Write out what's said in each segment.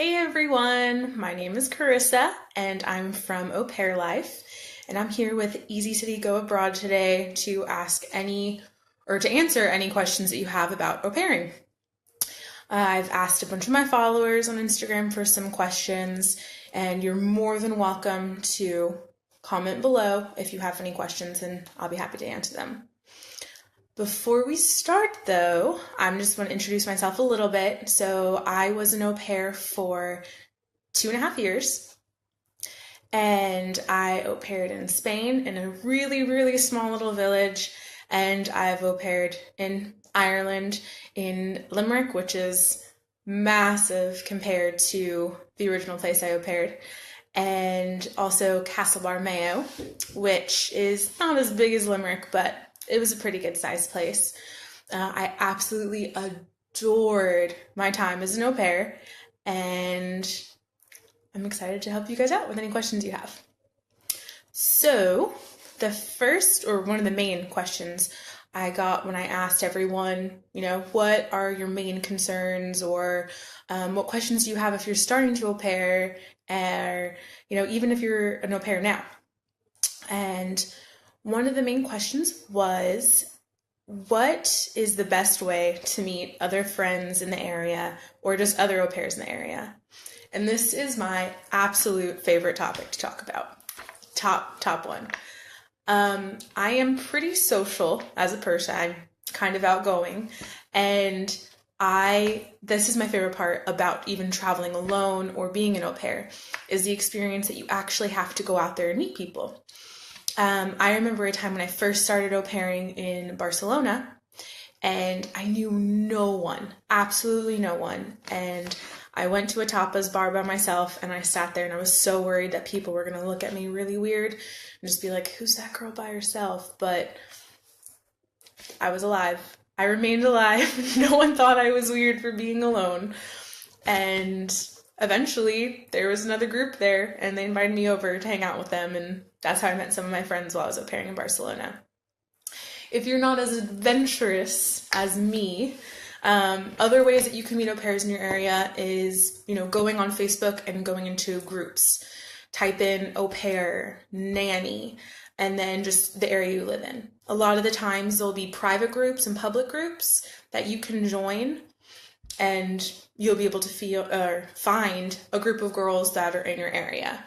Hey everyone, my name is Karissa and I'm from Au Pair Life, and I'm here with EazyCity Go Abroad today to ask any or to answer any questions that you have about au pairing. I've asked a bunch of my followers on Instagram for some questions, and you're more than welcome to comment below if you have any questions, and I'll be happy to answer them. Before we start, though, I'm just going to introduce myself a little bit. So I was an au pair for 2.5 years, and I au paired in Spain in a really, really small little village, and I've au paired in Ireland in Limerick, which is massive compared to the original place I au paired, and also Castlebar Mayo, which is not as big as Limerick, but it was a pretty good sized place. I absolutely adored my time as an au pair, and I'm excited to help you guys out with any questions you have. So, the first, or one of the main questions I got when I asked everyone, what are your main concerns, or what questions do you have if you're starting to au pair, or, even if you're an au pair now. And one of the main questions was, what is the best way to meet other friends in the area or just other au pairs in the area? And this is my absolute favorite topic to talk about. Top one. I am pretty social as a person. I'm kind of outgoing, and this is my favorite part about even traveling alone or being an au pair, is the experience that you actually have to go out there and meet people. I remember a time when I first started au pairing in Barcelona, and I knew no one, absolutely no one. And I went to a tapas bar by myself, and I sat there, and I was so worried that people were going to look at me really weird and just be like, who's that girl by herself? But I was alive. I remained alive. No one thought I was weird for being alone. And eventually there was another group there, and they invited me over to hang out with them, and that's how I met some of my friends while I was au pairing in Barcelona. If you're not as adventurous as me, other ways that you can meet au pairs in your area is, going on Facebook and going into groups. Type in au pair, nanny, and then just the area you live in. A lot of the times there'll be private groups and public groups that you can join, and you'll be able to find a group of girls that are in your area.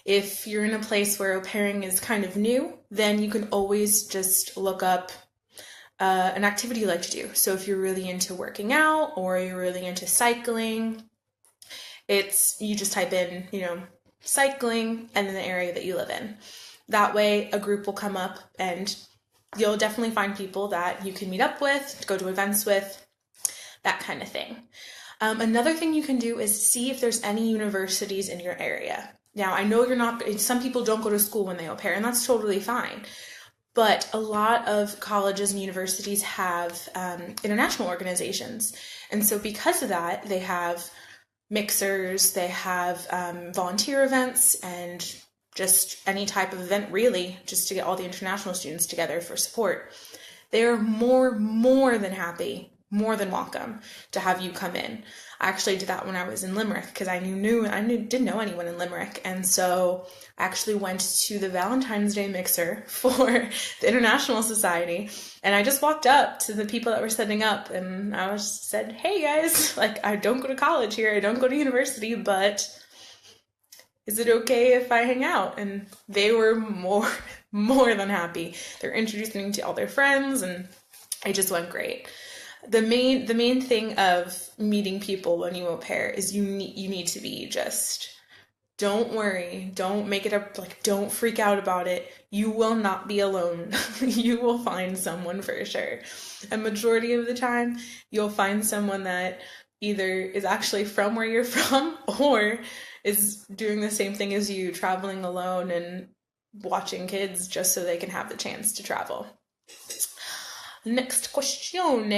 If you're in a place where au pairing is kind of new, then you can always just look up an activity you like to do. So if you're really into working out or you're really into cycling, you just type in, cycling and then the area that you live in. That way a group will come up, and you'll definitely find people that you can meet up with, go to events with, that kind of thing. Another thing you can do is see if there's any universities in your area. Now, I know some people don't go to school when they au pair, and that's totally fine. But a lot of colleges and universities have international organizations. And so because of that, they have mixers, they have volunteer events, and just any type of event, really, just to get all the international students together for support. They're more than happy, more than welcome to have you come in. I actually did that when I was in Limerick, because I didn't know anyone in Limerick, and so I actually went to the Valentine's Day mixer for the International Society, and I just walked up to the people that were setting up, and I said, hey guys, I don't go to college here, I don't go to university, but is it okay if I hang out? And they were more than happy. They're introducing me to all their friends, and it just went great. The main thing of meeting people when you au pair is you need to be just, don't worry, don't make it up, don't freak out about it. You will not be alone. You will find someone for sure. A majority of the time, you'll find someone that either is actually from where you're from or is doing the same thing as you, traveling alone and watching kids just so they can have the chance to travel. Next question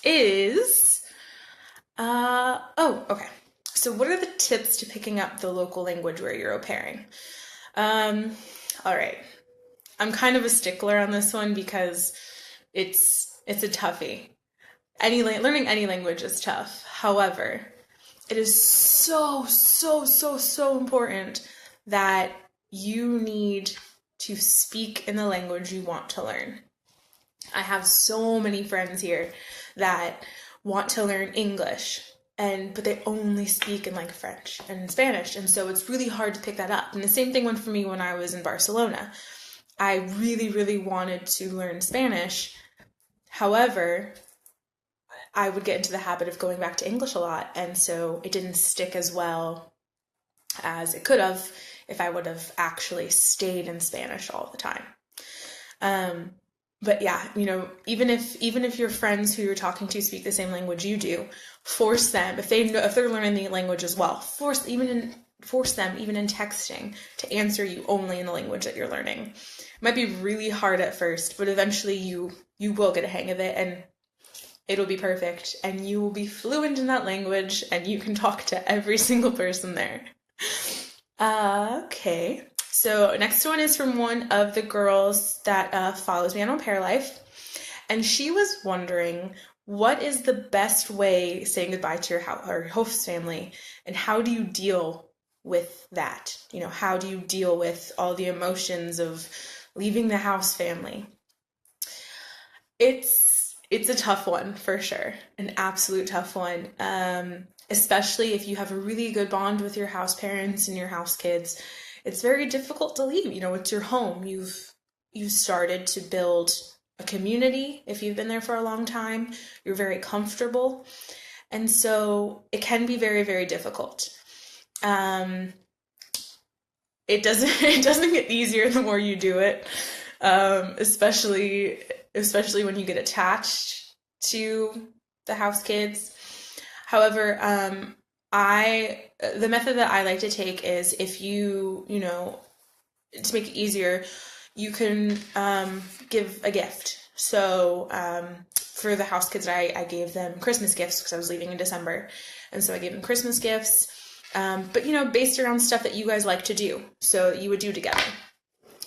is, okay. So what are the tips to picking up the local language where you're au pairing? All right. I'm kind of a stickler on this one because it's a toughie. Learning any language is tough. However, it is so, so, so, so important that you need to speak in the language you want to learn. I have so many friends here that want to learn English, but they only speak in like French and Spanish, and so it's really hard to pick that up. And the same thing went for me when I was in Barcelona. I really, really wanted to learn Spanish. However, I would get into the habit of going back to English a lot, and so it didn't stick as well as it could have if I would have actually stayed in Spanish all the time. But yeah, even if your friends who you're talking to speak the same language you do, force them, if they're learning the language as well, force them even in texting to answer you only in the language that you're learning. It might be really hard at first, but eventually you will get a hang of it, and it'll be perfect, and you will be fluent in that language, and you can talk to every single person there. Okay. So next one is from one of the girls that follows me on Au Pair Life, and she was wondering, what is the best way saying goodbye to your host family, and how do you deal with that? How do you deal with all the emotions of leaving the house family? It's a tough one for sure, an absolute tough one, especially if you have a really good bond with your house parents and your house kids. It's very difficult to leave. It's your home. You've started to build a community. If you've been there for a long time, you're very comfortable, and so it can be very, very difficult. It doesn't get easier the more you do it, especially when you get attached to the house kids. However, the method that I like to take is, if to make it easier, you can give a gift. So for the house kids, I gave them Christmas gifts because I was leaving in December, and so I gave them Christmas gifts, but based around stuff that you guys like to do, so you would do together.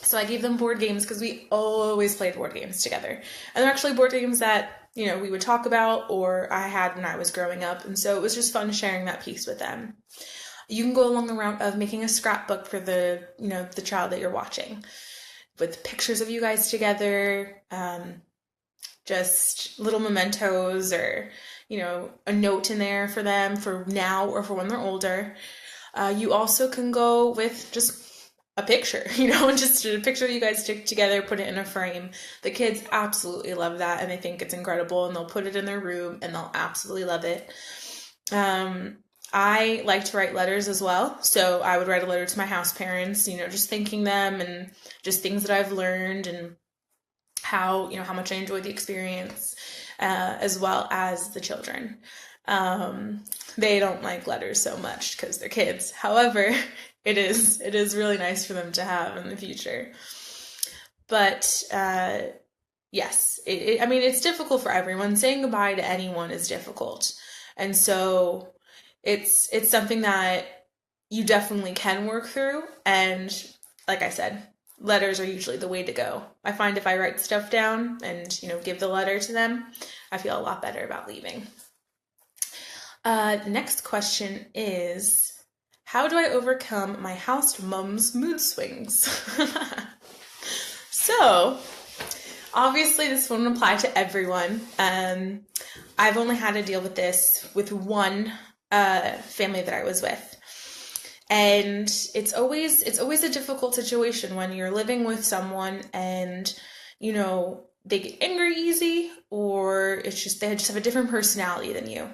So I gave them board games because we always played board games together, and they're actually board games that we would talk about, or I had when I was growing up, and so it was just fun sharing that piece with them. You can go along the route of making a scrapbook for the child that you're watching, with pictures of you guys together, just little mementos, or a note in there for them for now or for when they're older. You also can go with just a picture, just a picture of you guys stick together, put it in a frame. The kids absolutely love that, and they think it's incredible, and they'll put it in their room, and they'll absolutely love it. I like to write letters as well, so I would write a letter to my house parents, just thanking them, and just things that I've learned, and how much I enjoyed the experience, as well as the children. They don't like letters so much because they're kids. However, it is really nice for them to have in the future. But yes, it's difficult for everyone. Saying goodbye to anyone is difficult, and so it's something that you definitely can work through. And like I said, letters are usually the way to go. I find if I write stuff down and give the letter to them, I feel a lot better about leaving. Next question is, how do I overcome my house mom's mood swings? So, obviously this won't apply to everyone. I've only had to deal with this with one family that I was with. And it's always a difficult situation when you're living with someone and, they get angry easy, or they just have a different personality than you.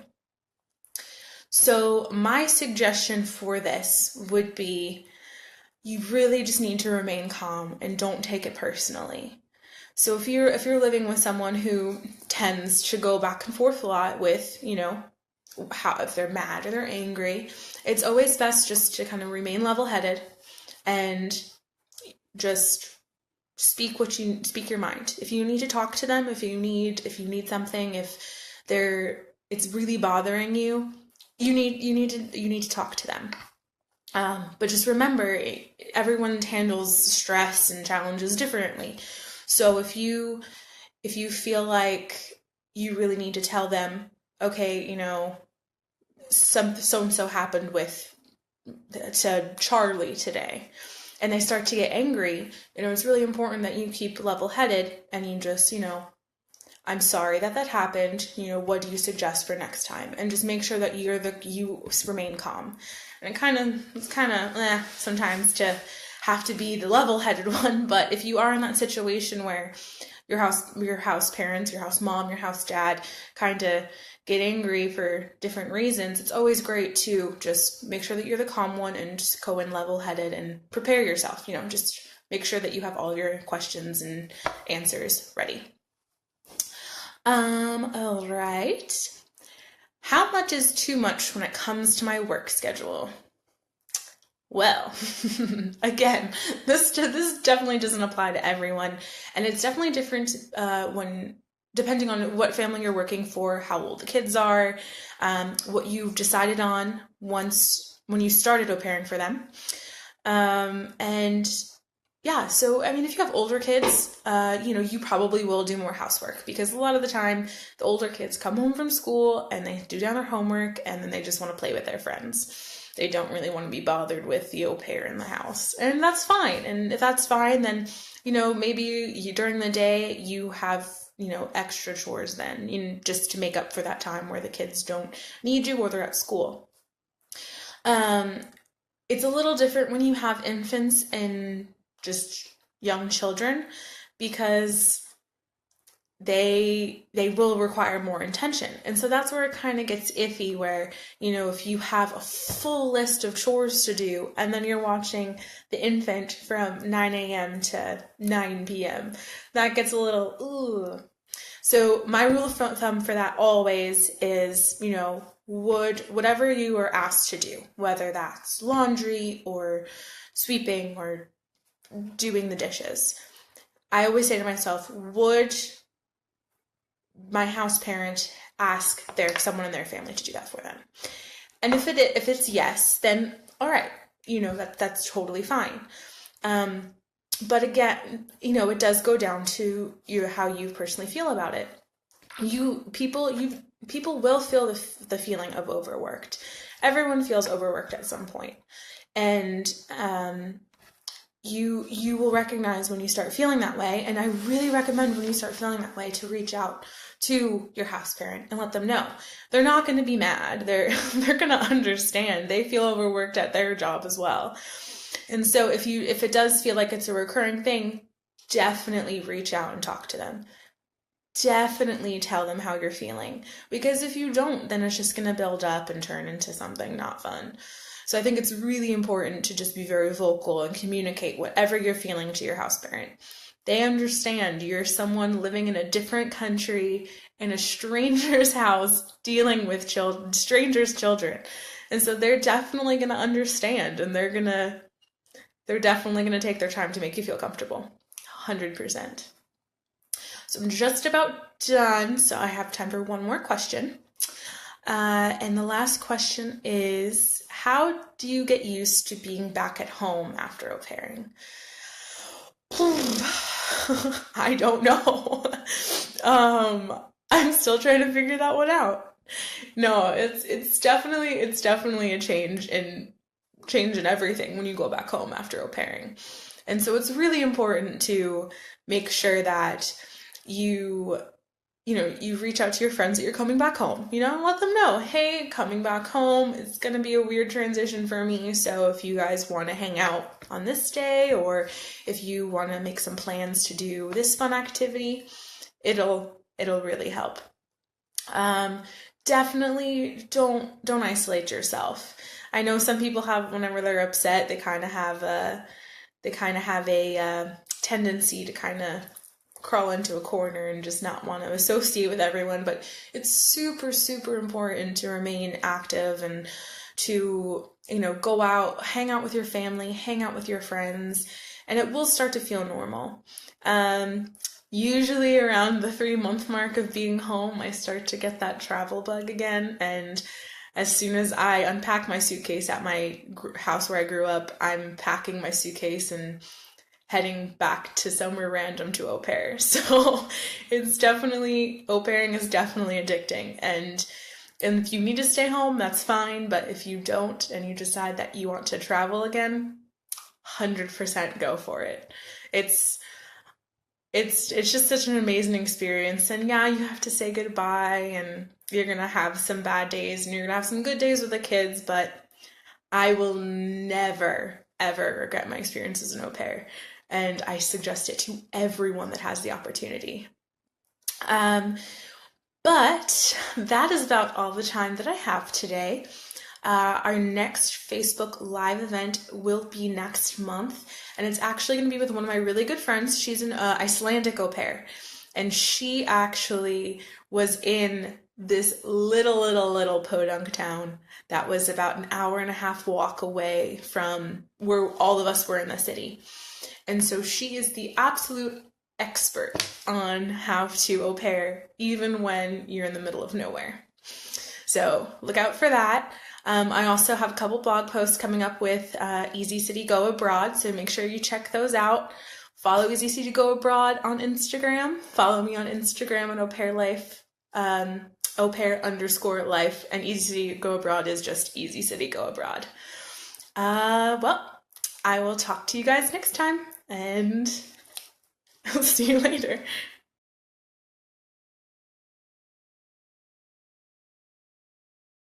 So my suggestion for this would be, you really just need to remain calm and don't take it personally. So if you're living with someone who tends to go back and forth a lot with, if they're mad or they're angry, it's always best just to kind of remain level-headed and just speak your mind. If you need to talk to them, if you need something, if it's really bothering you, you need to talk to them. But just remember, everyone handles stress and challenges differently. So if you feel like you really need to tell them, okay, so-and-so happened to Charlie today, and they start to get angry, it's really important that you keep level-headed and you just, I'm sorry that happened. What do you suggest for next time? And just make sure that you remain calm. And it's kind of sometimes to have to be the level-headed one, but if you are in that situation where your house parents, your house mom, your house dad kind of get angry for different reasons, it's always great to just make sure that you're the calm one and just go in level-headed and prepare yourself, just make sure that you have all your questions and answers ready. All right. How much is too much when it comes to my work schedule? Well, again, this definitely doesn't apply to everyone, and it's definitely different depending on what family you're working for, how old the kids are, what you've decided on when you started au pairing for them, and yeah, so I mean, if you have older kids, you probably will do more housework, because a lot of the time the older kids come home from school and they do down their homework and then they just want to play with their friends. They don't really want to be bothered with the au pair in the house, and that's fine. And if that's fine, then maybe during the day you have extra chores then, just to make up for that time where the kids don't need you or they're at school. It's a little different when you have infants and just young children, because they will require more attention. And so that's where it kind of gets iffy, where, if you have a full list of chores to do and then you're watching the infant from 9 a.m. to 9 p.m., that gets a little, ooh. So my rule of thumb for that always is, whatever you are asked to do, whether that's laundry or sweeping or doing the dishes, I always say to myself, would my house parent ask someone in their family to do that for them? And if it's yes, then all right, that's totally fine. But again, it does go down to how you personally feel about it. People will feel the feeling of overworked. Everyone feels overworked at some point, and you will recognize when you start feeling that way. And I really recommend when you start feeling that way to reach out to your house parent and let them know. They're not going to be mad. They're going to understand. They feel overworked at their job as well. And so if it does feel like it's a recurring thing, definitely reach out and talk to them. Definitely tell them how you're feeling, because if you don't, then it's just going to build up and turn into something not fun. So I think it's really important to just be very vocal and communicate whatever you're feeling to your house parent. They understand you're someone living in a different country in a stranger's house dealing with strangers' children. And so they're definitely going to understand, and they're definitely going to take their time to make you feel comfortable. 100%. So I'm just about done. So I have time for one more question. And the last question is, how do you get used to being back at home after au pairing? I don't know. I'm still trying to figure that one out. No, it's definitely a change in everything when you go back home after au pairing. And so it's really important to make sure that you reach out to your friends that you're coming back home, let them know, hey, coming back home, it's going to be a weird transition for me. So if you guys want to hang out on this day, or if you want to make some plans to do this fun activity, it'll really help. Definitely don't isolate yourself. I know some people whenever they're upset, they kind of have a tendency to kind of crawl into a corner and just not want to associate with everyone, but it's super, super important to remain active and to, go out, hang out with your family, hang out with your friends, and it will start to feel normal. Usually around the 3-month mark of being home, I start to get that travel bug again, and as soon as I unpack my suitcase at my house where I grew up, I'm packing my suitcase and heading back to somewhere random to au pair. So au pairing is definitely addicting. And And if you need to stay home, that's fine. But if you don't and you decide that you want to travel again, 100% go for it. It's it's just such an amazing experience. And yeah, you have to say goodbye and you're gonna have some bad days and you're gonna have some good days with the kids, but I will never, ever regret my experience as an au pair. And I suggest it to everyone that has the opportunity. Um, but that is about all the time that I have today. Our next Facebook Live event will be next month, and it's actually going to be with one of my really good friends. She's an Icelandic au pair, and she actually was in this little podunk town that was about an hour and a half walk away from where all of us were in the city. And so she is the absolute expert on how to au pair even when you're in the middle of nowhere. So look out for that. I also have a couple blog posts coming up with EazyCity Go Abroad, so make sure you check those out. Follow EazyCity Go Abroad on Instagram. Follow me on Instagram on Au Pair Life, Au Pair_life, and EazyCity Go Abroad is just EazyCity Go Abroad. Well, I will talk to you guys next time, and I'll see you later.